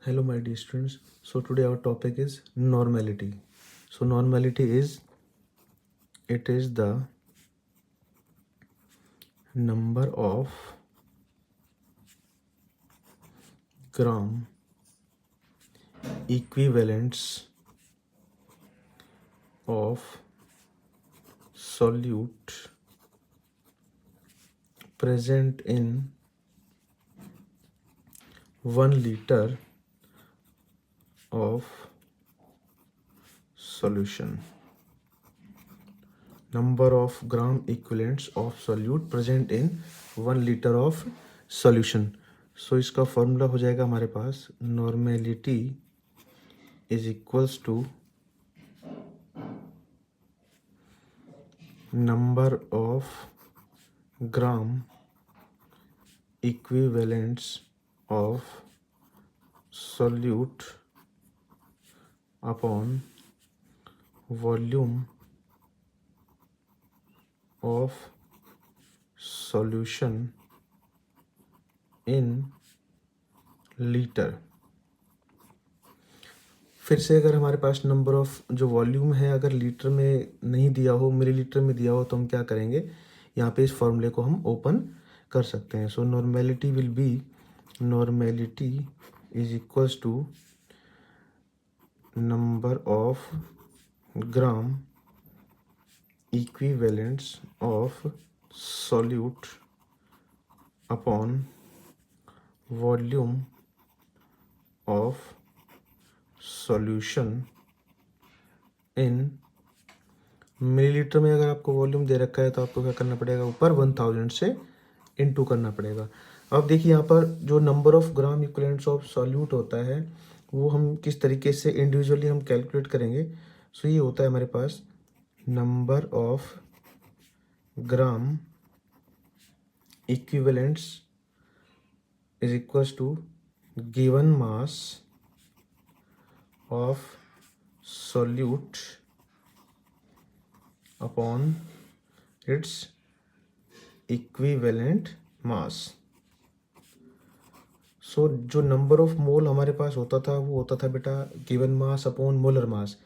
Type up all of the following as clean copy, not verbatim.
Hello, my dear students. So today our topic is normality. So normality is the number of gram equivalents of solute present in 1 liter of solution. Number of gram equivalents of solute present in 1 liter of solution. So इसका formula हो जाएगा हमारे पास normality is equals to number of gram equivalents of solute upon volume of solution in liter. फिर से अगर हमारे पास number of जो volume है अगर लीटर में नहीं दिया हो, मिलीलीटर में दिया हो, तो हम क्या करेंगे, यहाँ पे इस फॉर्मूले को हम ओपन कर सकते हैं. So normality will be normality is equals to number of gram equivalents of solute upon volume of solution in millilitre में. अगर आपको वॉल्यूम दे रखा है तो आपको क्या करना पड़ेगा, ऊपर 1000 से इनटू करना पड़ेगा. अब देखिए यहाँ पर जो number of gram equivalents of solute होता है वो हम किस तरीके से इंडिविजुअली हम कैलकुलेट करेंगे. सो ये होता है हमारे पास number of gram equivalents is equals to given mass of solute upon its equivalent mass. सो जो नंबर ऑफ मोल हमारे पास होता था वो होता था बेटा given mass upon molar mass,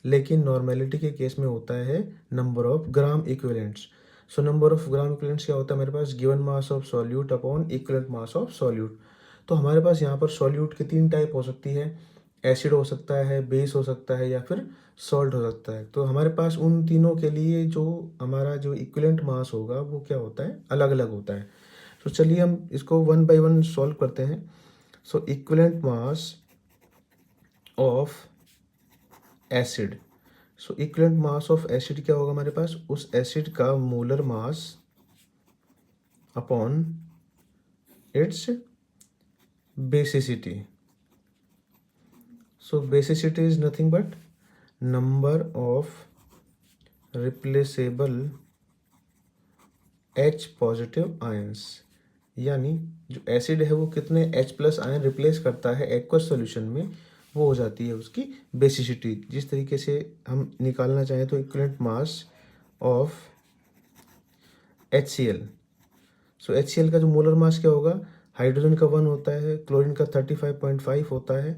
लेकिन नॉर्मेलिटी के केस में होता है number of gram equivalents. So number of gram equivalents क्या होता है, मेरे पास given mass of solute upon equivalent mass of solute. तो हमारे पास यहाँ पर सॉल्यूट की 3 टाइप हो सकती है, एसिड हो सकता है, बेस हो सकता है या फिर सॉल्ट हो सकता है. तो हमारे पास उन तीनों के लिए जो हमारा जो इक्विवेलेंट मास होगा वो क्या होता है, अलग अलग होता है. तो चलिए हम इसको 1 बाय 1 सॉल्व करते हैं. So equivalent mass of acid. So equivalent mass of acid क्या होगा हमारे पास, उस एसिड का molar mass upon its basicity. So basicity is nothing but number of replaceable H positive ions. यानी जो एसिड है वो कितने H प्लस आयन रिप्लेस करता है एक्वस सॉल्यूशन में, वो हो जाती है उसकी बेसिसिटी. जिस तरीके से हम निकालना चाहें तो equivalent mass of HCl. So HCl का जो मोलर मास क्या होगा, हाइड्रोजन का 1 होता है, क्लोरीन का 35.5 होता है,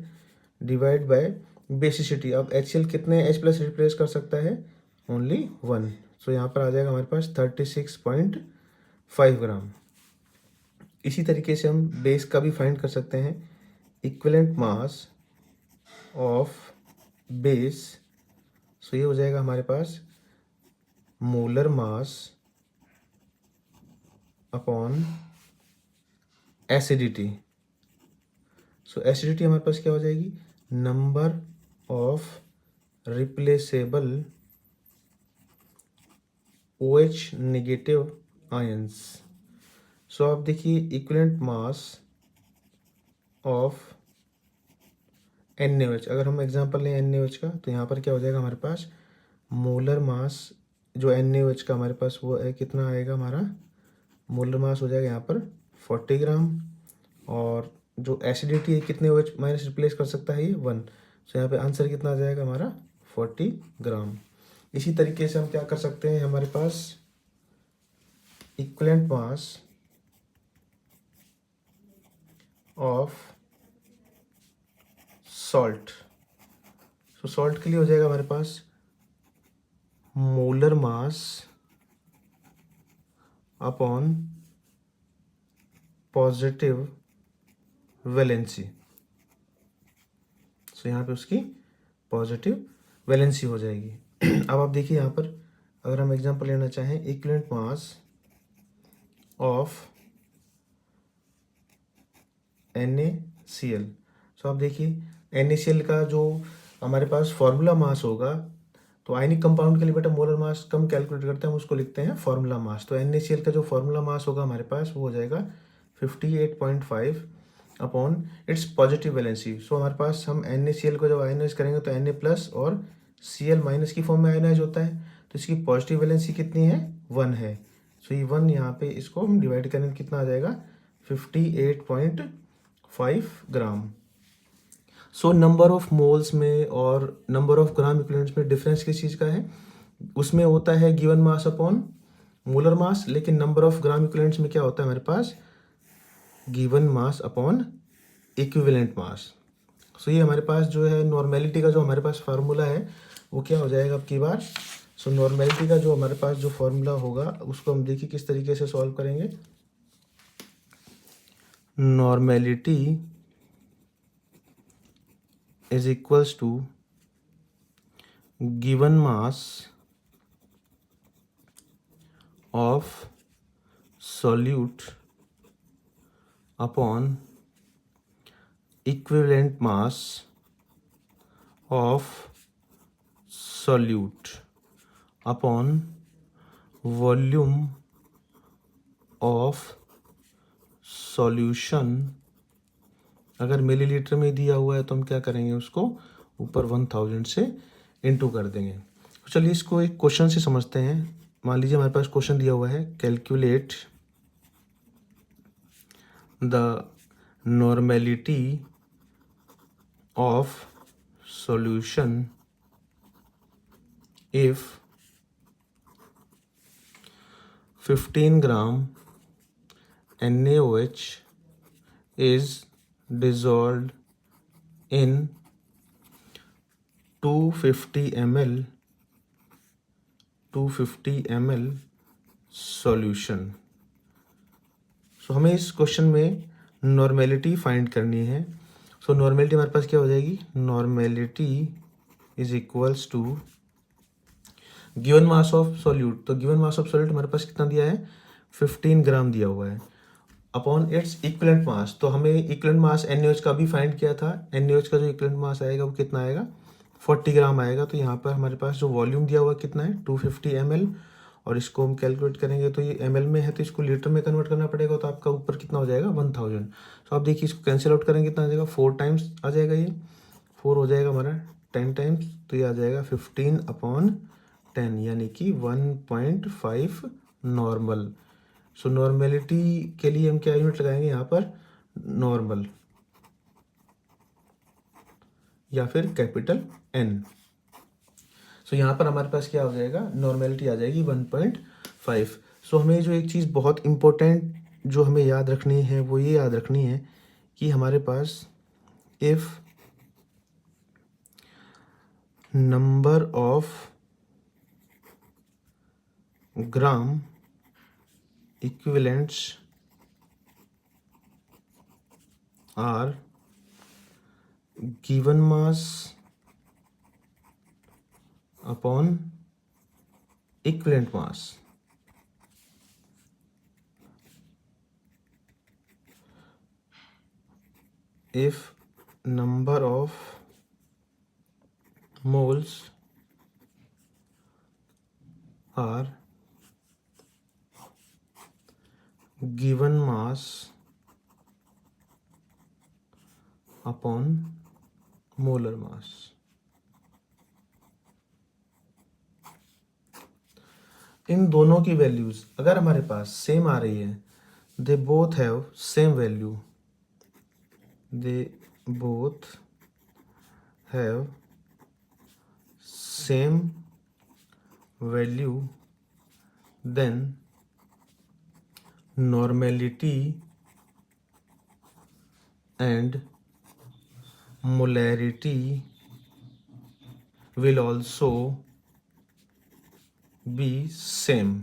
डिवाइड बाय बेसिसिटी. अब HCl कितने H प्लस रिप्लेस कर सकता है, ओनली 1. सो यहाँ पर आ जाएगा हमारे पास 36.5 ग्राम. इसी तरीके से हम बेस का भी फाइंड कर सकते हैं. Equivalent mass of base, so ये हो जाएगा हमारे पास molar mass upon acidity. So acidity हमारे पास क्या हो जाएगी, number of replaceable OH negative ions. So आप देखिए इक्विवेलेंट मास ऑफ NaOH, अगर हम एग्जांपल लें NaOH का, तो यहाँ पर क्या हो जाएगा हमारे पास मोलर मास जो NaOH का हमारे पास वो है, कितना आएगा हमारा मोलर मास हो जाएगा यहाँ पर 40 ग्राम. और जो एसिडिटी है कितने OH माइनस रिप्लेस कर सकता है, ये 1. सो यहाँ पे आंसर कितना आ जाएगा हमारा 40 ग्राम. इसी तरीके से हम क्या कर सकते हैं, हमारे पास equivalent mass of salt. So salt के लिए हो जाएगा हमारे पास molar mass upon positive valency. So यहाँ पे उसकी पॉजिटिव वैलेंसी हो जाएगी। अब आप देखिए यहाँ पर अगर हम एग्जांपल लेना चाहें, इक्विवेलेंट मास ऑफ NaCl। सो आप देखिए NaCl का जो हमारे पास फॉर्मूला मास होगा, तो आयनिक कंपाउंड के लिए बेटा मोलर मास कम कैलकुलेट करते हैं, हम उसको लिखते हैं फॉर्मूला मास। तो NaCl का जो फॉर्मूला मास होगा हमारे पास वो हो जाएगा 58.5 अपॉन इट्स पॉजिटिव वैलेंसी। सो हमारे पास हम NaCl को जब आयनाइज करेंगे तो Na प्लस और Cl माइनस की फॉर्म में आयनाइज होता है, तो इसकी पॉजिटिव वैलेंसी कितनी है, 1 है। सो ये 1 यहाँ पे इसको हम डिवाइड करेंगे कितना आ जाएगा, 58.5 ग्राम। सो नंबर ऑफ मोल्स में और नंबर ऑफ ग्राम इक्विवेलेंट्स में डिफरेंस किस चीज़ का है, उसमें होता है given mass upon molar mass, लेकिन नंबर ऑफ ग्राम इक्विवेलेंट्स में क्या होता है हमारे पास, given mass upon equivalent mass. So ये हमारे पास जो है नॉर्मेलिटी का जो हमारे पास फार्मूला है वो क्या हो जाएगा अब की बार। सो नॉर्मेलिटी का जो हमारे पास जो फार्मूला होगा उसको हम देखिए किस तरीके से सॉल्व करेंगे। Normality is equals to given mass of solute upon equivalent mass of solute upon volume of solution। अगर मिलीलीटर में दिया हुआ है तो हम क्या करेंगे, उसको ऊपर 1000 से इंटू कर देंगे। तो चलिए इसको एक क्वेश्चन से समझते हैं। मान लीजिए हमारे पास क्वेश्चन दिया हुआ है, calculate the normality of solution if 15 gram NaOH is dissolved in 250 ml solution. So हमें इस क्वेश्चन में नॉर्मेलिटी फाइंड करनी है। सो नॉर्मेलिटी हमारे पास क्या हो जाएगी, normality is equals to given mass of solute. तो गिवन मास ऑफ सॉल्यूट हमारे पास कितना दिया है, 15 ग्राम दिया हुआ है, अपॉन इट्स इक्विवेलेंट मास। तो हमें इक्विवेलेंट मास NaOH का भी फाइंड किया था, NaOH का जो इक्विवेलेंट मास आएगा वो कितना आएगा, 40 ग्राम आएगा। तो यहाँ पर हमारे पास जो वॉल्यूम दिया हुआ कितना है, 250 ml, और इसको हम कैलकुलेट करेंगे तो ये ml में है तो इसको लीटर में कन्वर्ट करना पड़ेगा, तो आपका ऊपर कितना हो जाएगा, 1000। तो आप देखिए इसको कैंसिल आउट करेंगे कितना आ जाएगा, 4 टाइम्स आ जाएगा, ये 4 हो जाएगा हमारा 10 टाइम्स, तो ये आ जाएगा 15/10 यानी कि 1.5 नॉर्मल। सो नॉर्मेलिटी के लिए हम क्या यूनिट लगाएंगे यहाँ पर, नॉर्मल या फिर कैपिटल N। सो यहाँ पर हमारे पास क्या हो जाएगा, नॉर्मेलिटी आ जाएगी 1.5। सो हमें जो एक चीज़ बहुत इम्पोर्टेंट जो हमें याद रखनी है वो ये याद रखनी है कि हमारे पास if number of gram equivalents are given mass upon equivalent mass। if number of moles are given mass upon molar mass। इन दोनों की वैल्यूज अगर हमारे पास सेम आ रही है, they both have same value, they both have same value, then normality and molarity will also be same।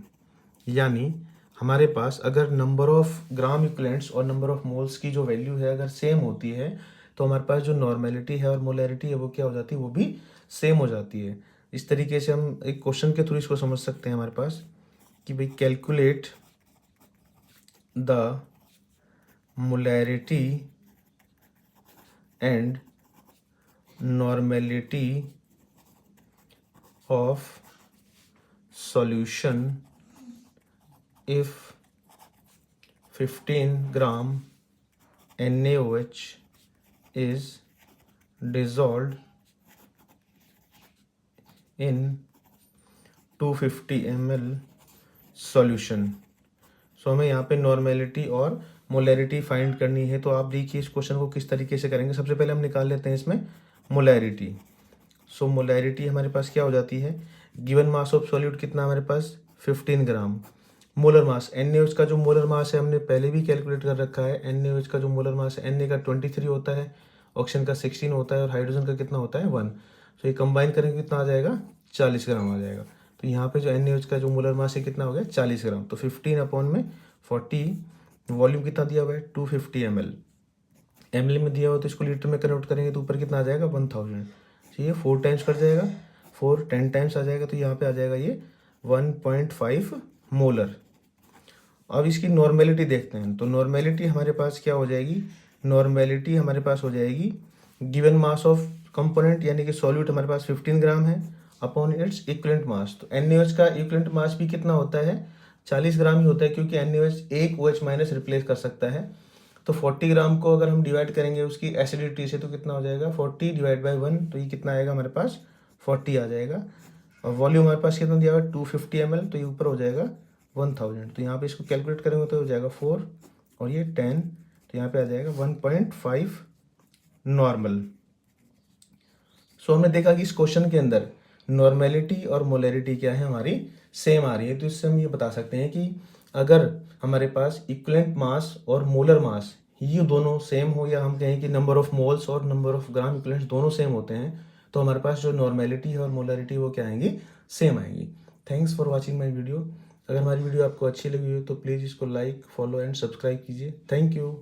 यानी हमारे पास अगर नंबर ऑफ ग्राम इक्विवेलेंट्स और नंबर ऑफ मोल्स की जो वैल्यू है अगर सेम होती है तो हमारे पास जो नॉर्मेलिटी है और मोलैरिटी है वो क्या हो जाती है, वो भी सेम हो जाती है। इस तरीके से हम एक क्वेश्चन के थ्रू इसको समझ सकते हैं हमारे पास कि भाई calculate the molarity and normality of solution if 15 gram NaOH is dissolved in 250 ml solution। सो हमें यहाँ पे नॉर्मेलिटी और मोलैरिटी फाइंड करनी है। तो आप देखिए इस क्वेश्चन को किस तरीके से करेंगे। सबसे पहले हम निकाल लेते हैं इसमें मोलैरिटी। सो मोलैरिटी हमारे पास क्या हो जाती है, गिवन मास ऑफ सॉल्यूट कितना हमारे पास 15 ग्राम। मोलर मास NaOH का जो मोलर मास है हमने पहले भी कैलकुलेट कर रखा है। NaOH का जो मोलर मास है Na का 23 होता है, ऑक्सीजन का 16 होता है और हाइड्रोजन का कितना होता है 1। तो ये कंबाइन करेंगे कितना आ जाएगा 40 ग्राम आ जाएगा। तो यहाँ पे जो NaOH का जो मोलर मास है कितना हो गया 40 ग्राम। तो 15 अपॉन में 40, वॉल्यूम कितना दिया हुआ है 250 ml। ml में दिया हुआ तो इसको लीटर में कन्वर्ट करेंगे तो ऊपर कितना आ जाएगा 1000। तो ये 4 टाइम्स कर जाएगा, 4 10 टाइम्स आ जाएगा। तो यहाँ पे आ जाएगा ये 1.5 मोलर। अब इसकी नॉर्मेलिटी देखते हैं। तो नॉर्मेलिटी हमारे पास क्या हो जाएगी, नॉर्मेलिटी हमारे पास हो जाएगी गिवन मास ऑफ कंपोनेंट यानी कि सॉल्यूट हमारे पास 15 ग्राम है अपॉन इट्स इक्विवेलेंट मास। तो NaOH का इक्विवेलेंट मास भी कितना होता है 40 ग्राम ही होता है, क्योंकि NaOH एक OH माइनस रिप्लेस कर सकता है। तो 40 ग्राम को अगर हम डिवाइड करेंगे उसकी एसिडिटी से तो कितना हो जाएगा 40 डिवाइड बाई 1। तो ये कितना आएगा हमारे पास 40 आ जाएगा। और वॉल्यूम हमारे पास कितना दिया हुआ 250 ml। तो ये ऊपर हो जाएगा 1000। तो यहाँ पे इसको कैलकुलेट करेंगे तो हो जाएगा 4 और ये 10। तो यहाँ पे आ जाएगा 1.5 नॉर्मल। सो हमने देखा कि इस क्वेश्चन के अंदर नॉर्मेलिटी और मोलैरिटी क्या है हमारी सेम आ रही है। तो इससे हम ये बता सकते हैं कि अगर हमारे पास इक्विवेलेंट मास और मोलर मास ये दोनों सेम हो, या हम कहें कि नंबर ऑफ मोल्स और नंबर ऑफ ग्राम इक्विवेलेंट्स दोनों सेम होते हैं, तो हमारे पास जो नॉर्मेलिटी है और मोलैरिटी वो क्या आएंगी, सेम आएंगी। Thanks for watching my video. अगर हमारी वीडियो आपको अच्छी लगी हो तो प्लीज़ इसको लाइक, फॉलो एंड सब्सक्राइब कीजिए। Thank you.